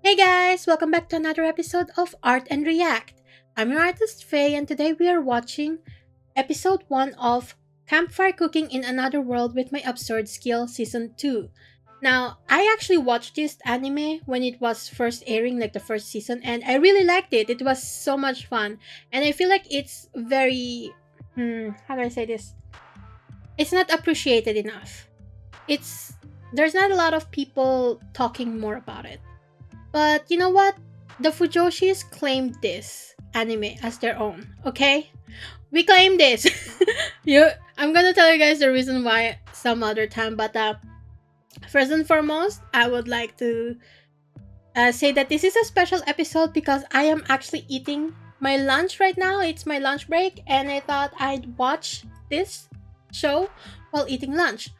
Hey guys, welcome back to another episode of Art and React. I'm your artist Faye, and today we are watching episode 1 of Campfire Cooking in Another World with My Absurd Skill Season 2. Now, I actually watched this anime when it was first airing, like the first season, and I really liked it. It was so much fun, and I feel like it's very. How do I say this? It's not appreciated enough. It's. There's not a lot of people talking more about it. But you know what? The Fujoshis claimed this anime as their own, okay? We claim this. I'm gonna tell you guys the reason why some other time, but first and foremost, I would like to say that this is a special episode because I am actually eating my lunch right now. It's my lunch break, and I thought I'd watch this show while eating lunch.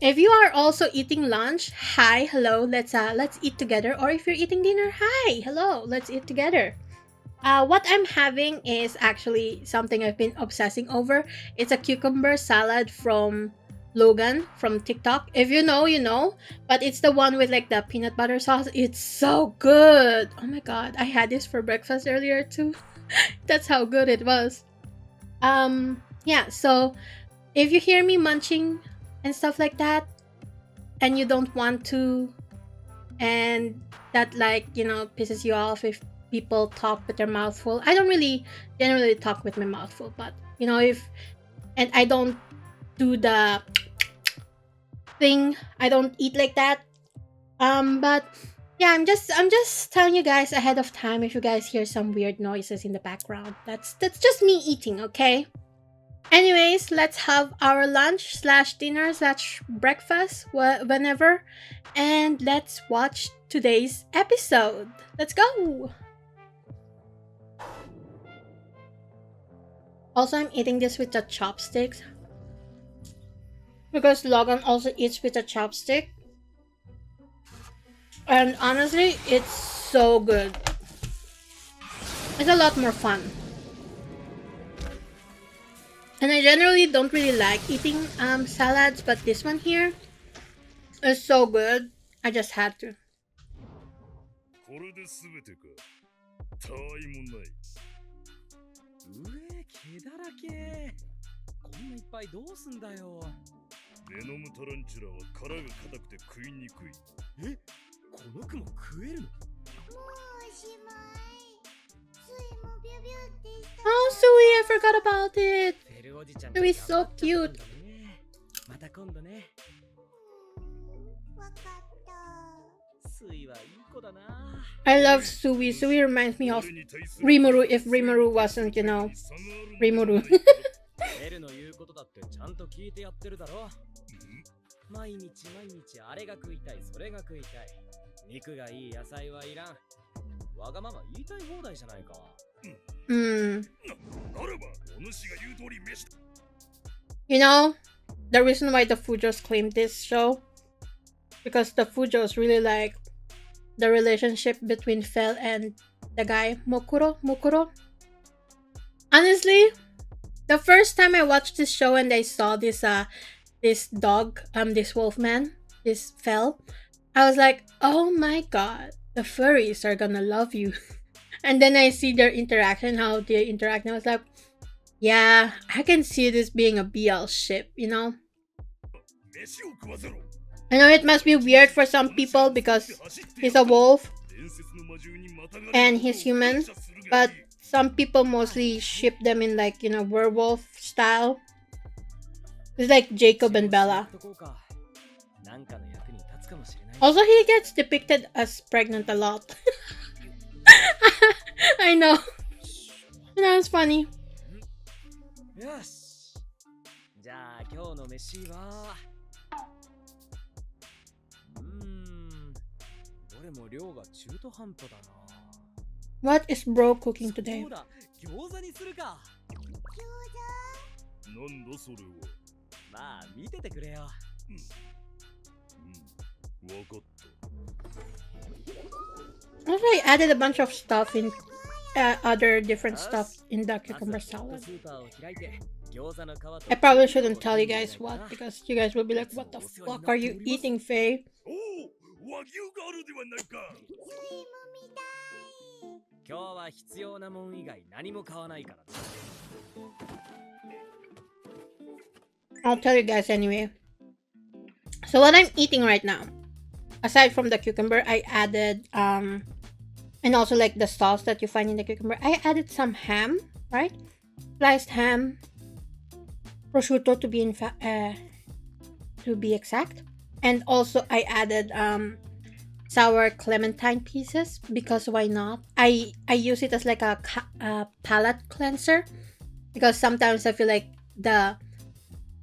If you are also eating lunch, hi, hello, let's eat together. Or if you're eating dinner, hi, hello, let's eat together. What I'm having is actually something I've been obsessing over. It's a cucumber salad from Logan from TikTok. If you know, you know. But it's the one with like the peanut butter sauce. It's so good. Oh my god, I had this for breakfast earlier too. That's how good it was. Yeah. So if you hear me munching and stuff like that, and you don't want to, and that pisses you off if people talk with their mouth full. I don't really generally talk with my mouth full, but if and I don't do the thing. I don't eat like that. But yeah, I'm just telling you guys ahead of time if you guys hear some weird noises in the background. That's just me eating, okay? Anyways, let's have our lunch slash dinner slash breakfast whenever, and let's watch today's episode. Let's go. Also, I'm eating this with the chopsticks because Logan also eats with a chopstick, and honestly, it's so good. It's a lot more fun. And I generally don't really like eating salads, but this one here is so good. I just had to. これで全てか。たわいもない。毛だらけ。こんないっぱいどうすんだよ。ベノムタランチュラは殻が硬くて食いにくい。え、この雲食えるの？もうおしまい。スイもビュビュって言った。Oh, Sui, I forgot about it. フェルおじちゃん Sui is so cute. また今度ね。わかった。スイはいい子だな。I love Sui. Sui reminds me of Rimuru if Rimuru wasn't, Rimuru. エルの言うことだってちゃんと聞いてやってるだろ。毎日あれが食いたい、それが食いたい。肉がいい、野菜はいらん。わがまま言いたい放題じゃないか。ならば、お主が言う通り飯だ。The reason why the Fujos claimed this show, because the Fujos really like the relationship between Fel and the guy Mukuro. Honestly, the first time I watched this show and I saw this dog, this wolfman, this Fel, I was like, oh my god, the furries are gonna love you. And then I see their interaction, how they interact, and I was like, yeah, I can see this being a BL ship,飯を食わせろ。 I know it must be weird for some people because he's a wolf 伝説の魔獣にまたがれる and he's human, but some people mostly ship them in werewolf style. It's like Jacob and Bella. なんかの役に立つかもしれない。 Also, he gets depicted as pregnant a lot. I know. It's funny. よし。じゃあ今日の飯は。どれも量が中途半端だな。What is bro cooking today? そうだ、餃子にするか。なんだそれは。まあ見ててくれよ。わかった。 Also, I added a bunch of stuff in other different stuff in the cucumber salad. I probably shouldn't tell you guys what, because you guys will be like, what the fuck are you eating, Faye? おお、和牛があるではないか。スイムみたい。今日は必要なもん以外何も買わないからね。 I'll tell you guys anyway. So what I'm eating right now, aside from the cucumber, I added and also like the sauce that you find in the cucumber, I added some ham, right? Sliced ham, prosciutto to be exact, and also I added sour clementine pieces because why not? I use it as like a palate cleanser because sometimes I feel like the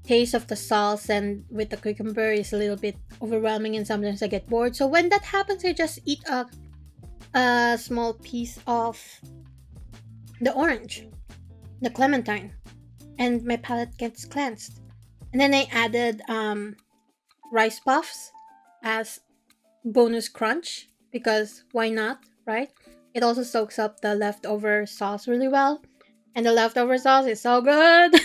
taste of the sauce and with the cucumber is a little bit overwhelming and sometimes I get bored. So when that happens, I just eat a small piece of the orange, the clementine, and my palate gets cleansed. And then I added rice puffs as bonus crunch because why not, right? It also soaks up the leftover sauce really well, and the leftover sauce is so good.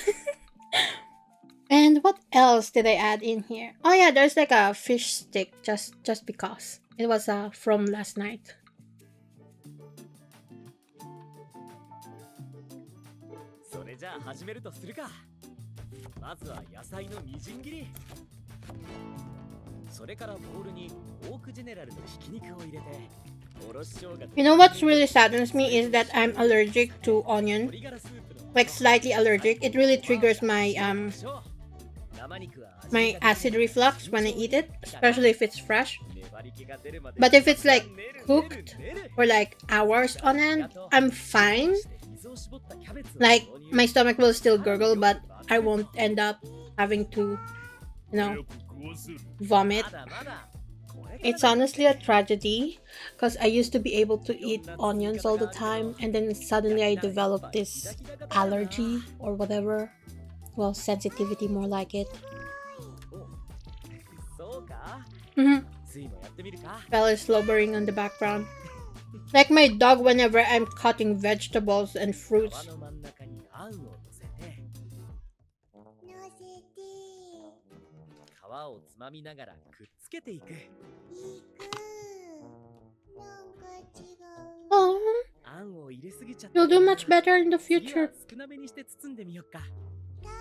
And what else did I add in here? Oh yeah, there's like a fish stick just because it was from last night. それじゃあ始めるとするか。まずは野菜のみじん切り。それからボウルにオークジェネラルのひき肉を入れて、おろし生姜と You know what's really saddens me is that I'm allergic to onion, 鶏ガラスープの like slightly allergic. It really triggers my my acid reflux when I eat it, especially if it's fresh. But if it's like cooked for like hours on end, I'm fine. Like my stomach will still gurgle, but I won't end up having to, you know, vomit. It's honestly a tragedy because I used to be able to eat onions all the time, and then suddenly I developed this allergy or whatever. Well, sensitivity more like it. Belle is slobbering on the background. Like my dog whenever I'm cutting vegetables and fruits. 乗せて。皮をつまみながらくっつけていく。いく。なんか違う。 Oh, あんを入れすぎちゃった。 you'll do much better in the 次 future. は少なめにして包んでみよっか。頑張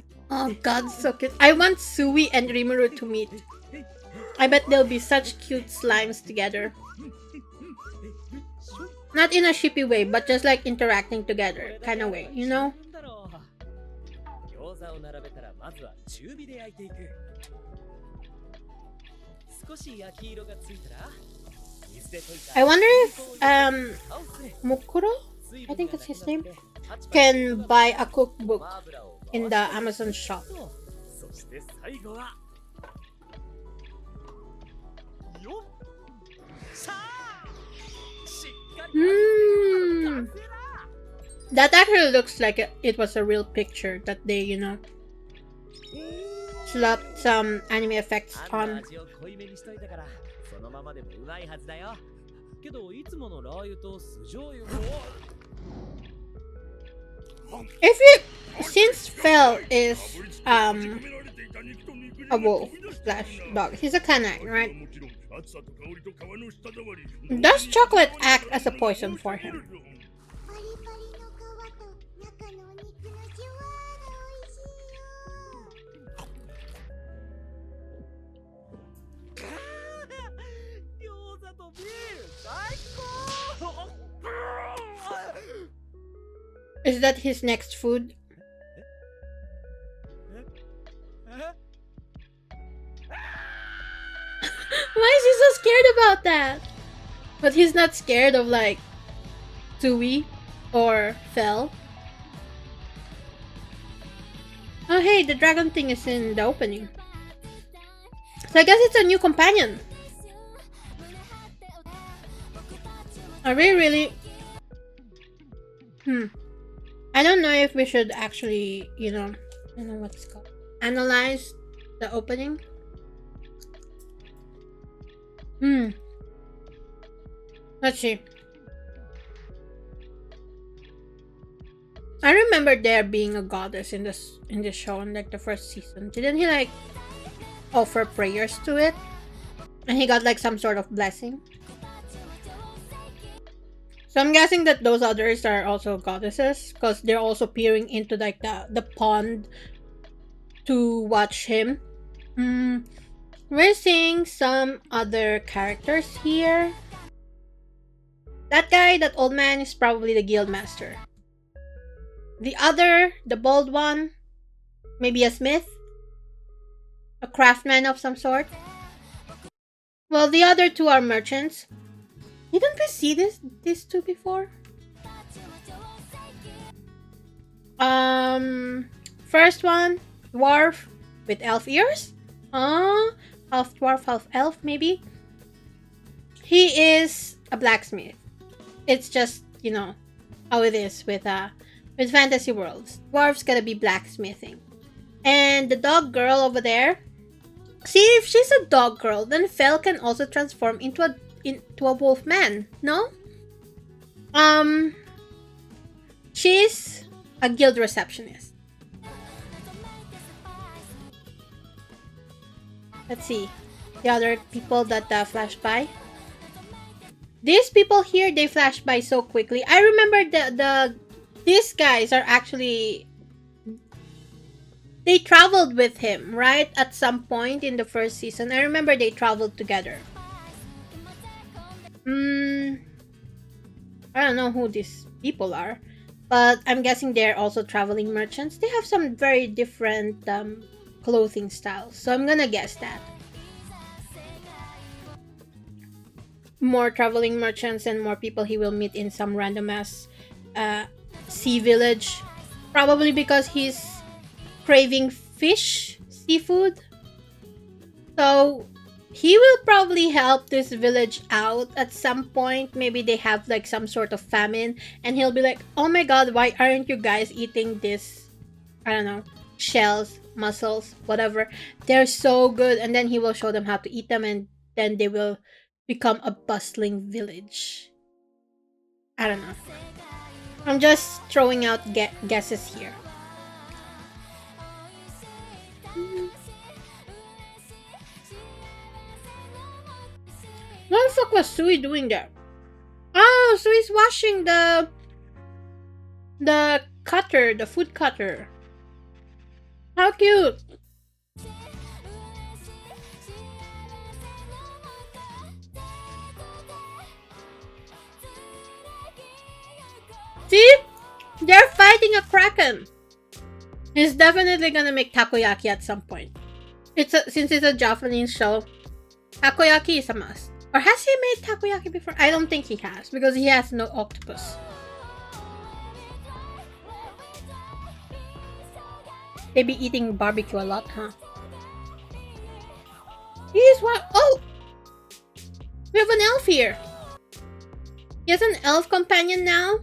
る。 Oh god, so cute. I want Sui and Rimuru to meet. I bet they'll be such cute slimes together. Not in a shippy way, but just like interacting together kind of way, you know? 餃子を並べたらまずは中火で焼いていく。少し焼き色がついたら水で溶いた I wonder if Mukuro, I think that's his name, can buy a cookbook in the Amazon shop. そして最後はよっしゃーしっかり Mm. That actually looks like it was a real picture that they, you know, slapped some anime effects あんな on. 味を濃いめにしといたからそのままでもうまいはずだよ。けどいつものラー油と酢醤油も If it, since Fel is a wolf slash dog, he's a canine, right? Does chocolate act as a poison for him? パリパリの皮と中のお肉のじゅわーが美味しいよ。餃子とビール最高 Is that his next food? Why is he so scared about that? But he's not scared of like Sui or Fel. Oh hey, the dragon thing is in the opening. So I guess it's a new companion. Are we really? I don't know if we should actually, you know, I don't know what it's called. Analyze the opening. Let's see. I remember there being a goddess in this show in like the first season. Didn't he like offer prayers to it? And he got like some sort of blessing. So I'm guessing that those others are also goddesses because they're also peering into like the pond to watch him. We're seeing some other characters here. That guy, that old man, is probably the guild master. The other, the bald one, maybe a smith? A craftsman of some sort? Well, the other two are merchants. Didn't we see these two before? First one, dwarf with elf ears. Half dwarf, half elf, maybe. He is a blacksmith. It's just, you know, how it is with fantasy worlds. Dwarves gotta be blacksmithing. And the dog girl over there. See, if she's a dog girl, then Fel can also transform into a wolf man, no? She's a guild receptionist. Let's see. The other people that flash by. These people here, they flash by so quickly. I remember these guys are actually... They traveled with him, right? At some point in the first season. I remember they traveled together. I don't know who these people are. But I'm guessing they're also traveling merchants. They have some very different clothing styles. So I'm gonna guess that. More traveling merchants and more people he will meet in some random ass sea village. Probably because he's craving fish, seafood. So he will probably help this village out at some point. Maybe they have like some sort of famine and he'll be like, oh my god, why aren't you guys eating this, I don't know, shells, mussels, whatever. They're so good. And then he will show them how to eat them and then they will become a bustling village. I don't know. I'm just throwing out guesses here. What the fuck was Sui doing there? Oh, Sui's washing the cutter, the food cutter. How cute! See? They're fighting a kraken. He's definitely gonna make takoyaki at some point. Since it's a Japanese show, takoyaki is a must. Or has he made takoyaki before? I don't think he has because he has no octopus. They be eating barbecue a lot, huh? He's what? Oh! We have an elf here. He has an elf companion now?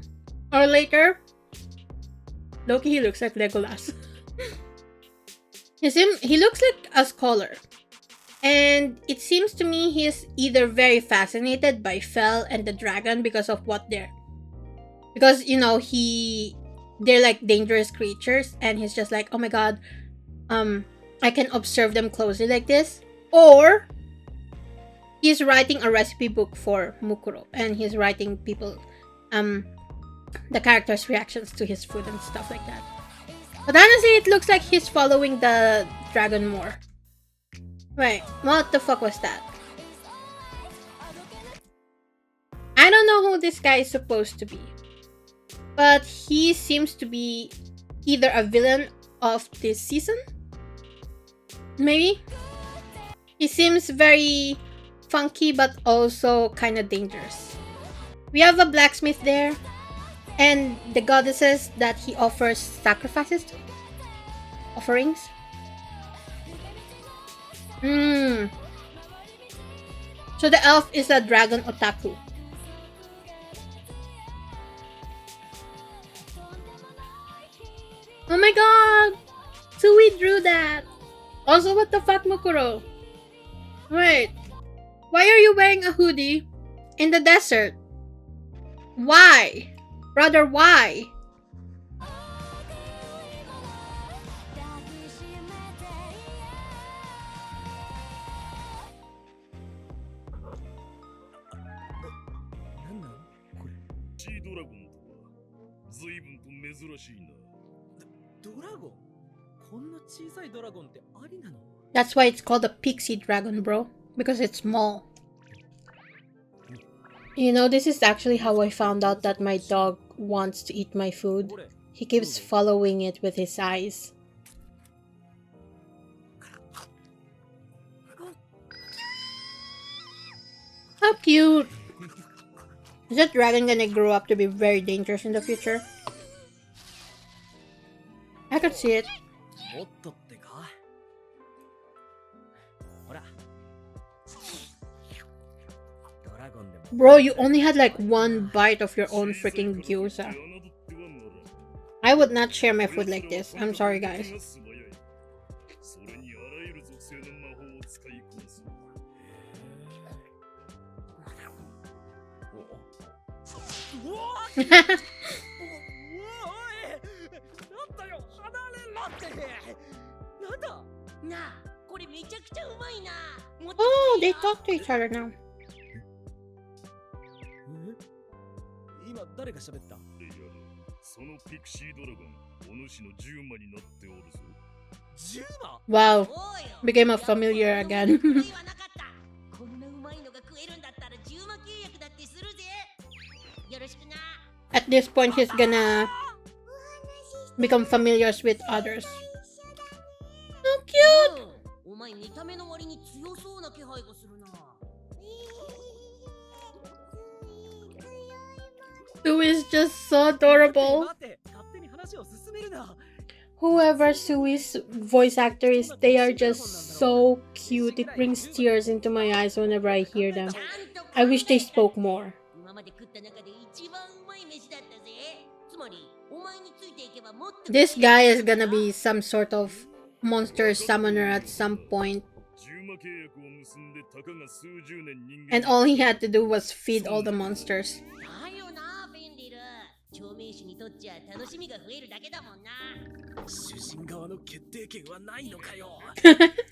Or later? Loki, he looks like Legolas. He looks like a scholar. And it seems to me he's either very fascinated by Fel and the dragon because of what they're... Because, you know, they're like dangerous creatures. And he's just like, oh my god, I can observe them closely like this. Or he's writing a recipe book for Mukuro. And he's writing the characters' reactions to his food and stuff like that. But honestly, it looks like he's following the dragon more. Wait, what the fuck was that? I don't know who this guy is supposed to be. But he seems to be either a villain of this season? Maybe? He seems very funky but also kind of dangerous. We have a blacksmith there. And the goddesses that he offers sacrifices to? Offerings? So the elf is a dragon otaku. Oh my god! Sui drew that! Also, what the fuck, Mukuro? Wait. Why are you wearing a hoodie in the desert? Why? Brother, why? シードラゴンとは随分と珍しいな。ドラゴンこんな小さいドラゴンってありなの？ That's why it's called a pixie dragon, bro. Because it's small. You know, this is actually how I found out that my dog wants to eat my food. He keeps following it with his eyes. How cute! Is that dragon gonna grow up to be very dangerous in the future? I could see it. もっとってか？ほら。ドラゴンでも。 Bro, you only had like one bite of your own freaking gyoza. I would not share my food like this. I'm sorry, guys. それにあらゆる属性の魔法を使いこなす。うわーおいなんだよ離れろってなんだなあ、これめちゃくちゃうまいな。Oh, they talk to each other now. 今誰が喋った？でやれ、そのピクシードラゴン、お主の10魔になっておるぞ。10魔？ Wow, became a familiar again. こんなうまいのが食えるんだったら10魔契約だってするぜ。よろしくな。 At this point, he's gonna become familiar with others. How cute! お前見た目の割に強そうな気配がするな。Sue is just so adorable. 待って勝手に話を進めるな。 Whoever Sue's voice actor is, they are just so cute. It brings tears into my eyes whenever I hear them. I wish they spoke more. 今まで食った中で一番うまい飯だったぜ。つまりお前についていけばもっと This guy is gonna be some sort of monster summoner at some point. 10魔契約を結んでたかが数十年人間。 And all he had to do was feed all the monsters. だよな、フェンリル。長命種にとっちゃ楽しみが増えるだけだもんな。主人側の決定権はないのかよ。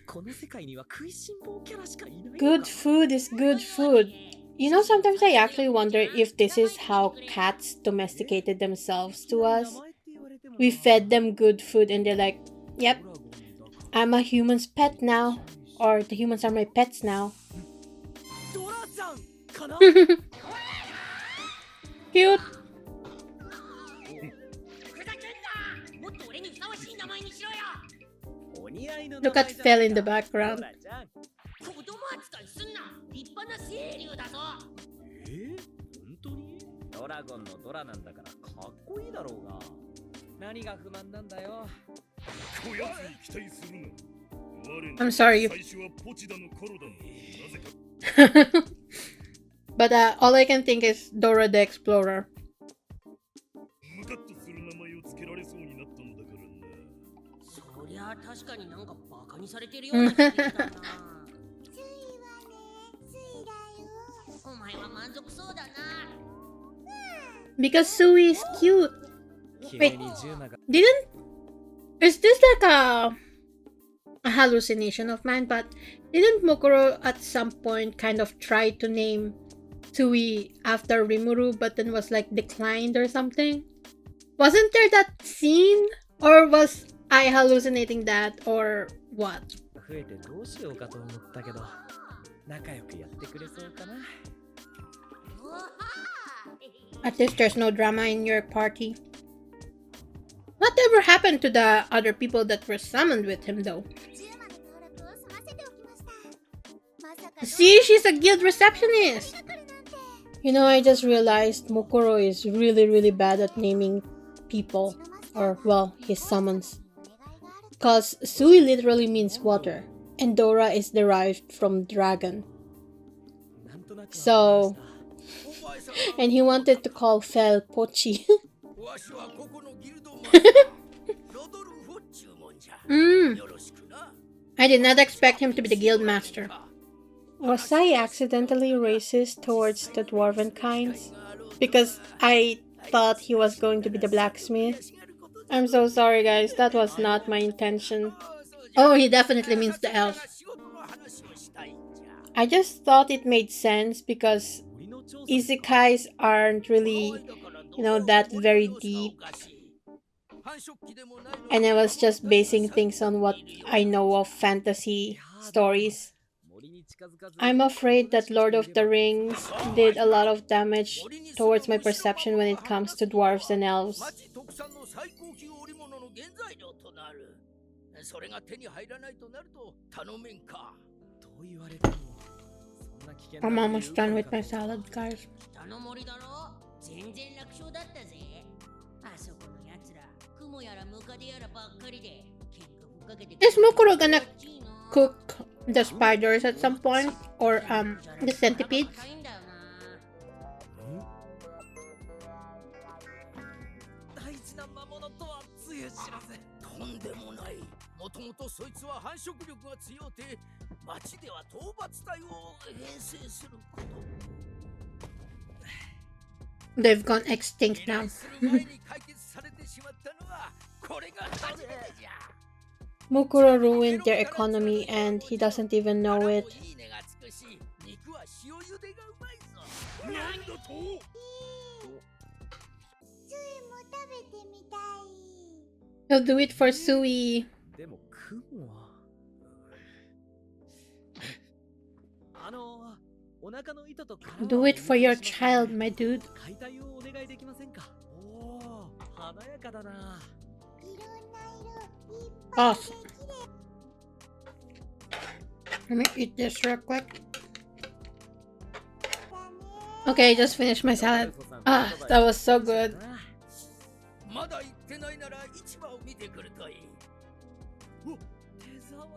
この世界には食いしん坊キャラしかいないのか。 Good food is good food. You know, sometimes I actually wonder if this is how cats domesticated themselves to us. We fed them good food and they're like, yep, I'm a human's pet now. Or the humans are my pets now. ドラちゃんかな？ Cute. ふざけんな。もっと俺にふさわしい名前にしろよ。お似合いの Look at Fell in the background. ドラちゃん。子供扱いすんな。立派な清流だぞ。本当に？ドラゴンのドラなんだからかっこいいだろうが。何が不満なんだよ。こやつに期待するな。 I'm sorry. 最初はポチだのコロだの。なぜか。 But all I can think is Dora the Explorer. ムカッとする名前を付けられそうになったのだからな。そりゃ確かになんかバカにされてるような気がしたな。ついはね、ついだよ。お前は満足そうだな。 Because Sue is cute. 君に10魔が Is this like a hallucination of mine? But didn't Mokoro at some point kind of try to name Sui after Rimuru, but then was like declined or something? Wasn't there that scene? Or was I hallucinating that or what? 増えてどうしようかと思ったけど仲良くやってくれそうかな。 At least there's no drama in your party. Whatever happened to the other people that were summoned with him though? 10魔の登録を済ませておきました。まさか See, she's a guild receptionist! 来るなんて。 You know, I just realized Mokoro is really bad at naming people. Or, well, his summons. Cause Sui literally means water. And Dora is derived from dragon. So... And he wanted to call Fel Pochi. I did not expect him to be the guild master. Was I accidentally racist towards the dwarven kinds? Because I thought he was going to be the blacksmith? I'm so sorry guys, that was not my intention. Oh, he definitely means the elf. I just thought it made sense because isekais aren't really, that very deep. And I was just basing things on what I know of fantasy stories. I'm afraid that Lord of the Rings did a lot of damage towards my perception when it comes to dwarves and elves. それが手に入らないとなると頼めんか。と言われても、そんな危険な I'm 理由 almost done が with my salad, guys. 北の森だろ全然楽勝だったぜ。あそこのやつら、雲やらムカデやらばっかりで、喧嘩ふっかけて Is Mukuro gonna cook the spiders at some point? Or the centipedes? 大事な魔物とはつゆ知らず。とんでもない。もともとそいつは繁殖力が強くて、町では討伐隊を編成すること。 They've gone extinct now. Mukuro ruined their economy and he doesn't even know it. He'll do it for Sui. Do it for your child, my dude. Awesome. Let me eat this real quick. Okay, I just finished my salad. Ah, that was so good.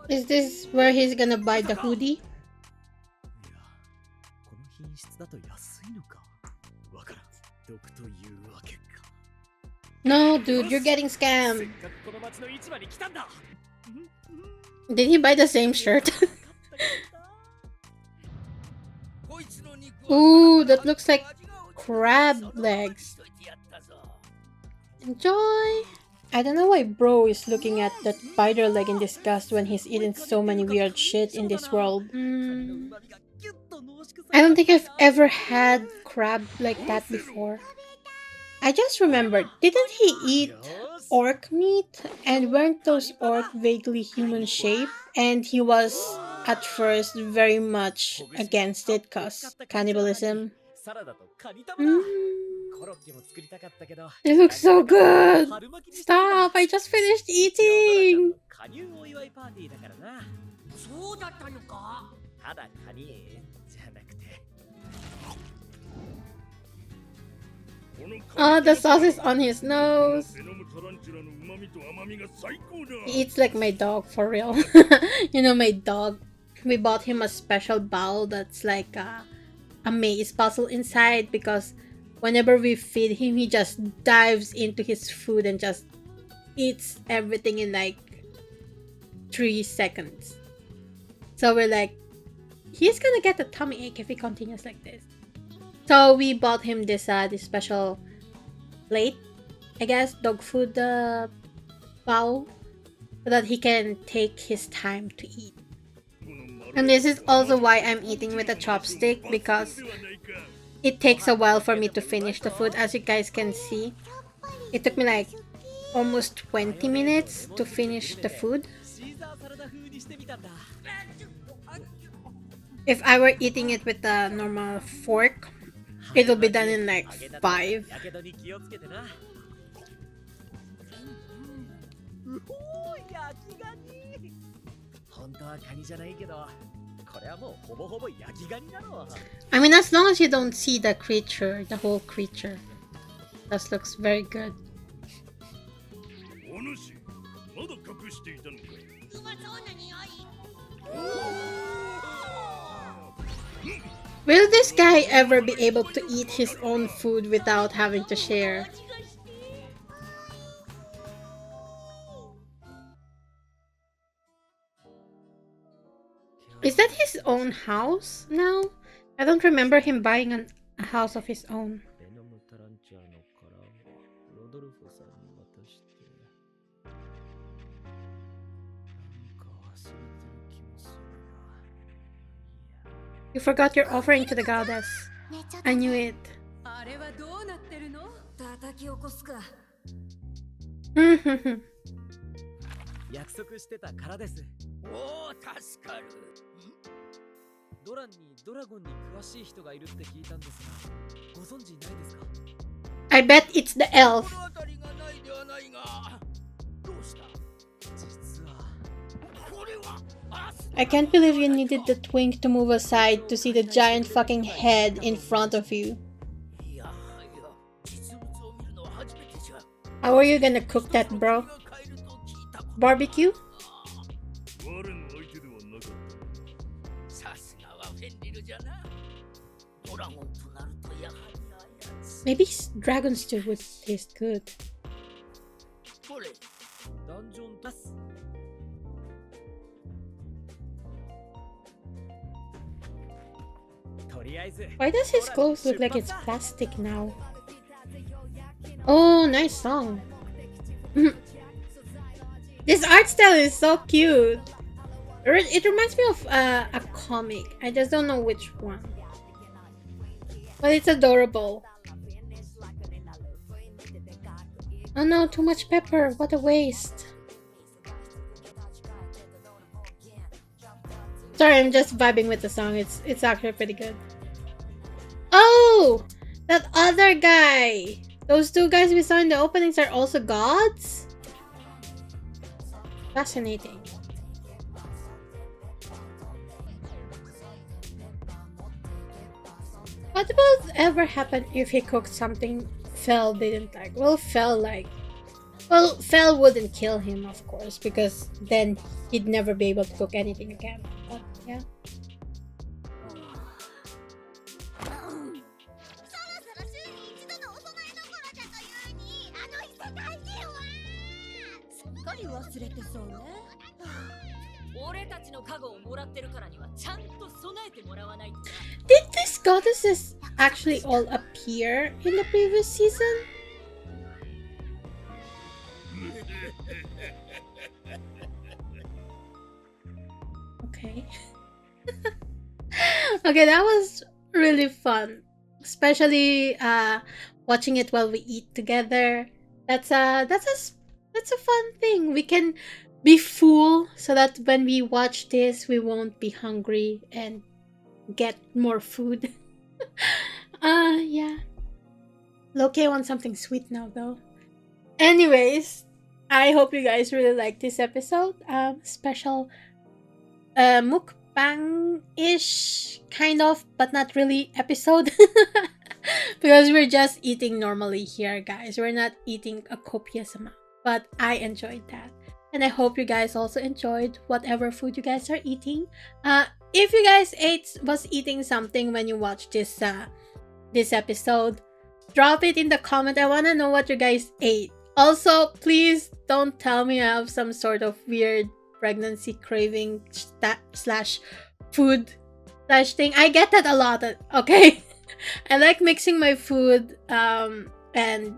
Is this where he's gonna buy the hoodie? No, dude, you're getting scammed. Did he buy the same shirt? Ooh, that looks like crab legs. Enjoy! I don't know why bro is looking at that spider leg in disgust when he's eaten so many weird shit in this world. I don't think I've ever had crab like that before. I just remembered, didn't he eat orc meat? And weren't those orc vaguely human shaped? And he was at first very much against it cause cannibalism. It looks so good! Stop! I just finished eating! Oh, the sauce is on his nose. He eats like my dog, for real. You know, my dog. We bought him a special bowl that's like a maze puzzle inside because whenever we feed him, he just dives into his food and just eats everything in like 3 seconds. So we're like, he's gonna get a tummy ache if he continues like this. So we bought him this special plate, I guess, dog food bowl, so that he can take his time to eat. And this is also why I'm eating with a chopstick, because it takes a while for me to finish the food. As you guys can see, it took me like almost 20 minutes to finish the food. If I were eating it with a normal fork, it'll be done in like 5. I mean, as long as you don't see the creature, the whole creature. This looks very good. Will this guy ever be able to eat his own food without having to share? Is that his own house now? I don't remember him buying a house of his own. You forgot your offering to the goddess. I knew it. あれはどうなってるの？叩き起こすか。約束してたからです。おお、助かる。ドランにドラゴンに詳しい人がいるって聞いたんですが、ご存知ないですか？ I bet it's the elf. 心当たりがないではないが、どうした？実はこれは I can't believe you needed the twink to move aside to see the giant fucking head in front of you. いやはや、実物を見るのは初めてじゃ。 How are you gonna cook that, bro? Barbecue? 我の相手ではなかった。さすがはフェンリルじゃな。ドラゴンとなるとやはりあやつ。 Maybe dragon stew would taste good. これ、ダンジョンタス。とりあえず Why does his clothes look like it's plastic now? Oh, nice song. This art style is so cute. It reminds me of a comic. I just don't know which one. But it's adorable. Oh no, too much pepper. What a waste. Sorry, I'm just vibing with the song. It's actually pretty good. Oh! That other guy! Those two guys we saw in the openings are also gods? Fascinating. What would ever happen if he cooked something Fel didn't like? Well, Fel wouldn't kill him, of course, because then he'd never be able to cook anything again. But yeah. そろそろ週に一度のお供えどころだというに、あの異世界人はすっかり忘れてそうね。俺たちの加護をもらってるからにはちゃんと備えてもらわないとな。 Did these goddesses actually all appear in the previous season? Okay. Okay, that was really fun. Especially watching it while we eat together. That's a fun thing. We can be full so that when we watch this we won't be hungry and get more food. Yeah. Loki wants something sweet now though. Anyways, I hope you guys really like this episode. Special mukbang-ish kind of, but not really episode. Because we're just eating normally here, guys. We're not eating a copious amount. But I enjoyed that. And I hope you guys also enjoyed whatever food you guys are eating. If you guys was eating something when you watched this episode, drop it in the comment. I want to know what you guys ate. Also, please don't tell me I have some sort of weird pregnancy craving slash food slash thing. I get that a lot, okay? I like mixing my food and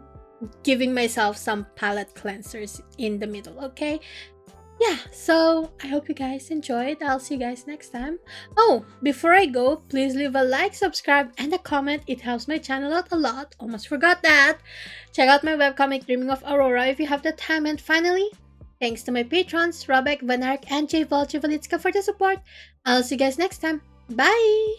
giving myself some palate cleansers in the middle, okay? Yeah, so I hope you guys enjoyed. I'll see you guys next time. Oh, before I go, please leave a like, subscribe, and a comment. It helps my channel out a lot. Almost forgot that. Check out my webcomic Dreaming of Aurora if you have the time. And finally, thanks to my patrons, Robek, Vanark, and J. Volchevalitska for the support. I'll see you guys next time. Bye!